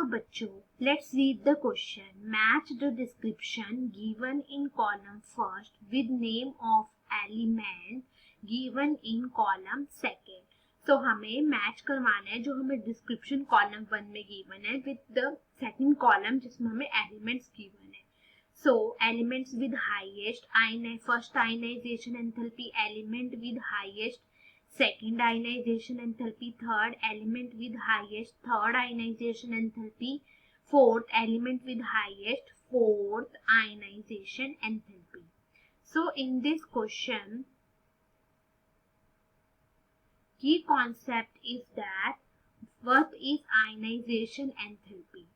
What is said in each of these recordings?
Now बच्चों, let's read the question. Match the description given in column first with name of element given in column second. So हमें match करवाना है जो हमें description column 1 में given है with the second column जिसमें हमें एलिमेंट्स गिवन है. So elements with highest first ionization enthalpy, element with highest second ionization enthalpy, third element with highest third ionization enthalpy, fourth element with highest fourth ionization enthalpy. So in this question, key concept is that what is ionization enthalpy?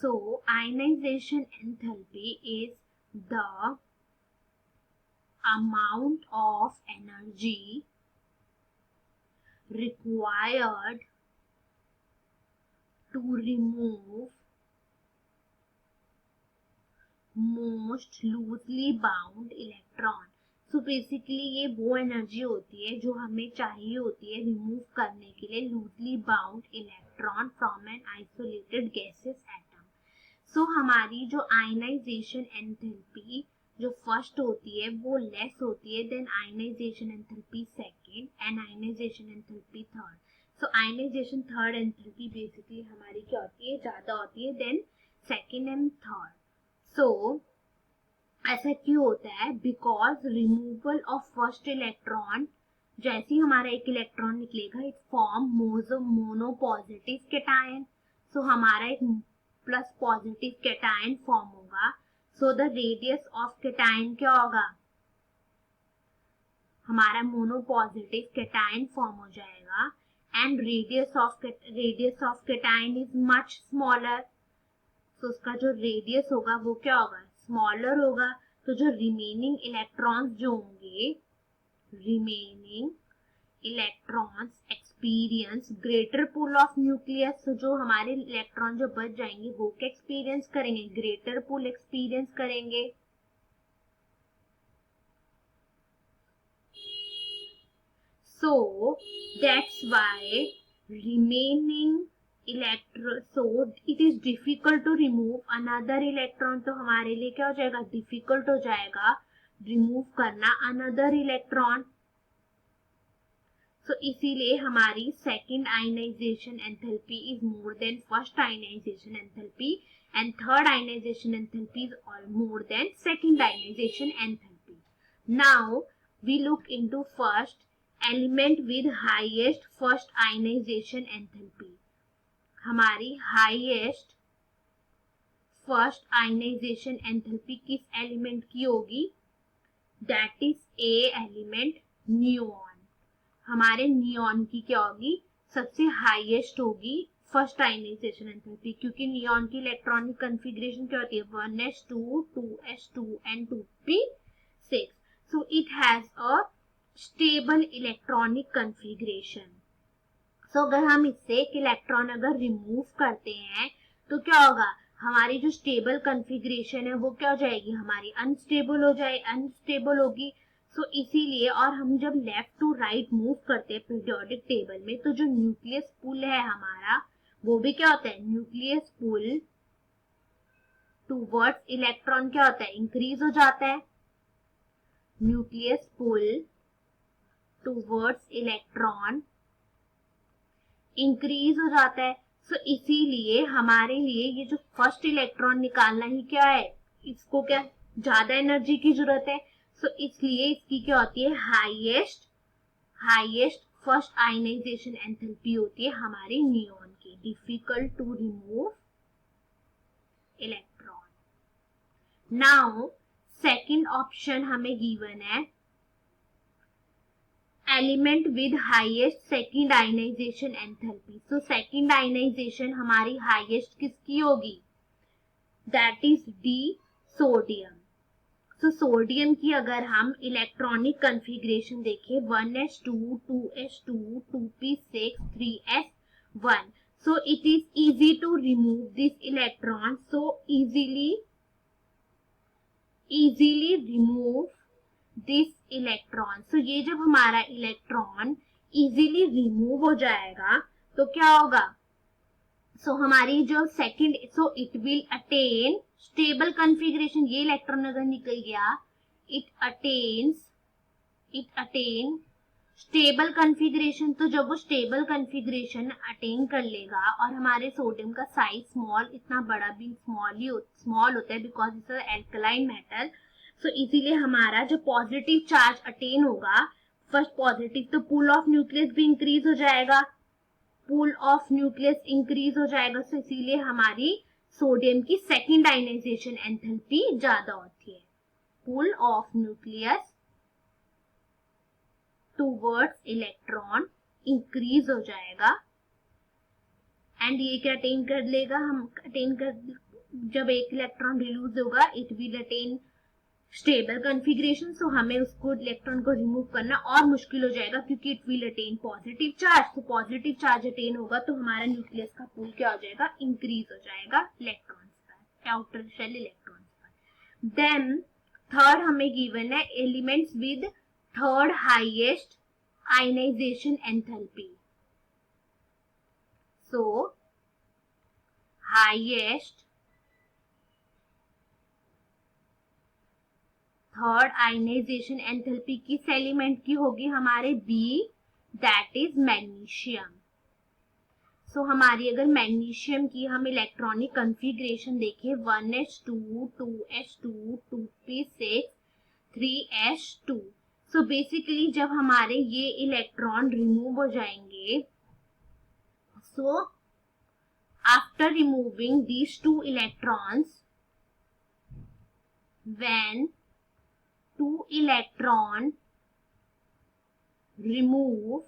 So ionization enthalpy is the amount of energy required to remove most loosely bound electron. So basically ये वो energy होती है जो हमें चाहिए होती है remove करने के लिए loosely bound electron from an isolated gases atom. So हमारी जो आयनाइजेशन एंथैल्पी जो फर्स्ट होती है वो लेस होती है than ionization enthalpy second and ionization enthalpy third. So ionization third enthalpy basically हमारी क्या होती है, ज्यादा होती है than second and third. So ऐसा क्यों होता है? Because removal of first electron, जैसे ही हमारा एक इलेक्ट्रॉन निकलेगा it form mono positive cation. So हमारा एक प्लस पॉजिटिव कैटायन फॉर्म होगा. So the radius of cation क्या होगा? हमारा मोनो पॉजिटिव कैटायन फॉर्म हो जाएगा and radius of cation is much smaller. तो उसका जो रेडियस होगा वो क्या होगा? स्मॉलर होगा. तो जो रिमेनिंग इलेक्ट्रॉन्स जो होंगे, remaining electrons experience greater pull of nucleus. तो जो हमारे इलेक्ट्रॉन जो बच जाएंगे वो क्या एक्सपीरियंस करेंगे? ग्रेटर पुल एक्सपीरियंस करेंगे. So that's why remaining electron, so it is difficult to remove another electron. तो हमारे लिए क्या हो जाएगा? डिफिकल्ट हो जाएगा रिमूव करना अनदर इलेक्ट्रॉन. सो इसीलिए हमारी second ionization enthalpy is more than first ionization enthalpy and third ionization enthalpy is more than second ionization enthalpy. Now we look into first element with highest first ionization enthalpy. हमारी highest first ionization enthalpy किस element की होगी? That is a element neon. हमारे neon की क्या होगी? सबसे highest होगी फर्स्ट आयनाइजेशन एंथैल्पी, क्योंकि नियॉन की इलेक्ट्रॉनिक कॉन्फ़िगरेशन क्या होती है? 1s2 2s2 and 2p6. So it has a stable electronic configuration. So अगर हम इससे एक इलेक्ट्रॉन अगर रिमूव करते हैं तो क्या होगा? हमारी जो स्टेबल कॉन्फ़िगरेशन है वो क्या हो जाएगी? हमारी अनस्टेबल होगी. सो इसीलिए, और हम जब लेफ्ट टू राइट मूव करते हैं पीरियोडिक टेबल में तो जो न्यूक्लियस पुल है हमारा वो भी क्या होता है? न्यूक्लियस पुल टूवर्ड्स इलेक्ट्रॉन क्या होता है? इंक्रीज हो जाता है. न्यूक्लियस पुल टूवर्ड्स इलेक्ट्रॉन इंक्रीज हो जाता है. सो इसीलिए हमारे लिए ये जो फर्स्ट इलेक्ट्रॉन निकालना ही क्या है? इसको क्या ज्यादा एनर्जी की जरूरत है. सो इसलिए इसकी क्या होती है? हाईएस्ट फर्स्ट आयनाइजेशन एंथैल्पी होती है हमारी नियॉन की. Difficult to remove electron. Now second option हमें गिवन है element with highest second ionization enthalpy. So second ionization हमारी हाईएस्ट किसकी होगी? That is D, sodium. So sodium की अगर हम इलेक्ट्रॉनिक कॉन्फ़िगरेशन देखें 1s2 2s2 2p6 3s1. So it is easy to remove this electron. So easily remove this electron. So ये जब हमारा इलेक्ट्रॉन इजीली रिमूव हो जाएगा तो क्या होगा? सो हमारी जो second, so it will attain stable configuration, ये इलेक्ट्रॉन अगर निकल गया, इट अटेन स्टेबल कॉन्फ़िगरेशन। तो जब वो स्टेबल कॉन्फ़िगरेशन अटेन कर लेगा और हमारे सोडियम का साइज स्मॉल, इतना बड़ा भी स्मॉल होता है बिकॉज इट्स एल्कलाइन मेटल, सो इसीलिए हमारा जो पॉजिटिव चार्ज अटेन होगा, फर्स्ट पॉजिटिव, तो पूल ऑफ न्यूक्लियस भी इंक्रीज हो जाएगा, पूल ऑफ न्यूक्लियस इंक्रीज हो जाएगा। सो इसीलिए हमारी सोडियम की सेकेंड आयनाइजेशन एंथैल्पी ज्यादा होती है, pool of nucleus towards electron increase हो जाएगा। एंड ये क्या अटेन कर लेगा, जब एक इलेक्ट्रॉन रिलीज होगा, it will attain stable configuration. So हमें उसको इलेक्ट्रॉन को रिमूव करना और मुश्किल हो जाएगा क्योंकि it will attain positive charge. तो पॉजिटिव चार्ज अटेन होगा तो हमारा न्यूक्लियस का पूल क्या हो जाएगा, इंक्रीज हो जाएगा इलेक्ट्रॉन्स पर, आउटर शेल इलेक्ट्रॉन्स पर। देन थर्ड हमें गिवन है elements with third highest ionization enthalpy. So highest third ionization enthalpy किस एलिमेंट की होगी, हमारे B, that is magnesium. So हमारी अगर मैग्नीशियम की हम इलेक्ट्रॉनिक कॉन्फ़िगरेशन देखें, 1s2 2s2 2p6 3s2। So basically जब हमारे ये इलेक्ट्रॉन रिमूव हो जाएंगे, so after removing these two electrons, when two electron removed,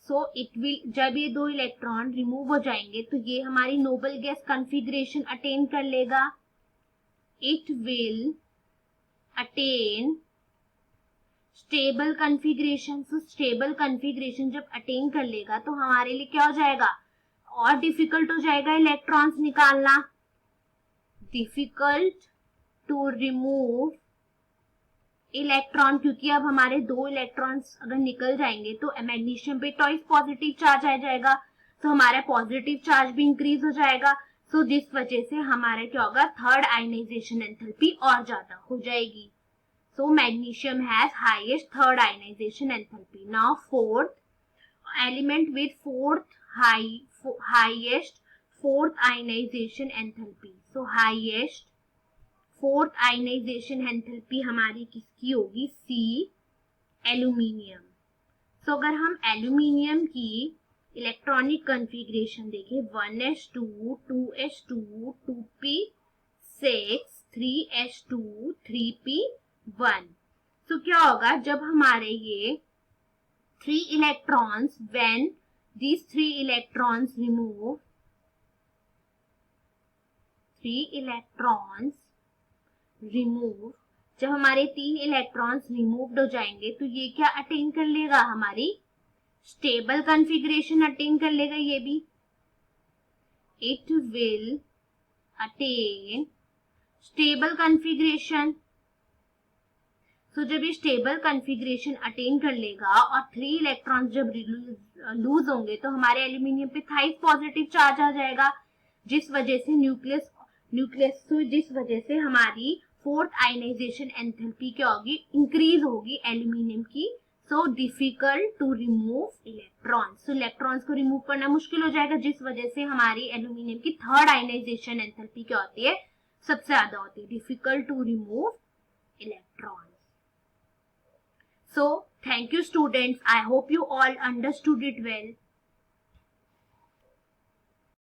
so it will, जब ये दो इलेक्ट्रॉन रिमूव हो जाएंगे तो ये हमारी नोबल गैस कॉन्फ़िगरेशन अटेन कर लेगा, it will attain stable configuration. So stable configuration जब अटेन कर लेगा तो हमारे लिए क्या हो जाएगा, और डिफिकल्ट हो जाएगा इलेक्ट्रॉन्स निकालना, डिफिकल्ट टू रिमूव इलेक्ट्रॉन, क्योंकि अब हमारे दो इलेक्ट्रॉन्स अगर निकल जाएंगे तो मैग्नीशियम पे ट्वाइस पॉजिटिव चार्ज आ जाएगा, तो हमारा पॉजिटिव चार्ज भी इंक्रीज हो जाएगा। सो जिस वजह से हमारा क्या होगा, थर्ड आयनाइजेशन एंथैल्पी और ज्यादा हो जाएगी। So magnesium has highest third ionization enthalpy. Now fourth element with highest fourth ionization enthalpy. So highest fourth ionization enthalpy हमारी किसकी होगी, सी, एल्यूमिनियम। सो अगर हम एल्यूमिनियम की इलेक्ट्रॉनिक कॉन्फ़िगरेशन देखें, 1s2 2s2 2p6 3s2 3p1। सो क्या होगा, जब हमारे ये 3 electrons, when these 3 electrons remove, 3 electrons remove, जब हमारे 3 इलेक्ट्रॉन्स रिमूव्ड हो जाएंगे तो ये क्या अटेन कर लेगा, हमारी स्टेबल कॉन्फ़िगरेशन अटेन कर लेगा ये भी, it will attain stable configuration. So जब ये स्टेबल कॉन्फ़िगरेशन अटेन कर लेगा और 3 इलेक्ट्रॉन्स जब लूज होंगे तो हमारे एल्यूमिनियम पे थ्राइस पॉजिटिव चार्ज आ जाएगा, जिस वजह से जिस वजह से हमारी फोर्थ आयनाइजेशन एंथैल्पी क्या होगी, इंक्रीज होगी एल्यूमिनियम की। So difficult to remove electrons, so electrons को रिमूव करना मुश्किल हो जाएगा, जिस वजह से हमारी एल्यूमिनियम की थर्ड आयनाइजेशन एंथैल्पी क्या होती है, सबसे ज्यादा होती है, difficult to remove electrons. So thank you students, I hope you all understood it well.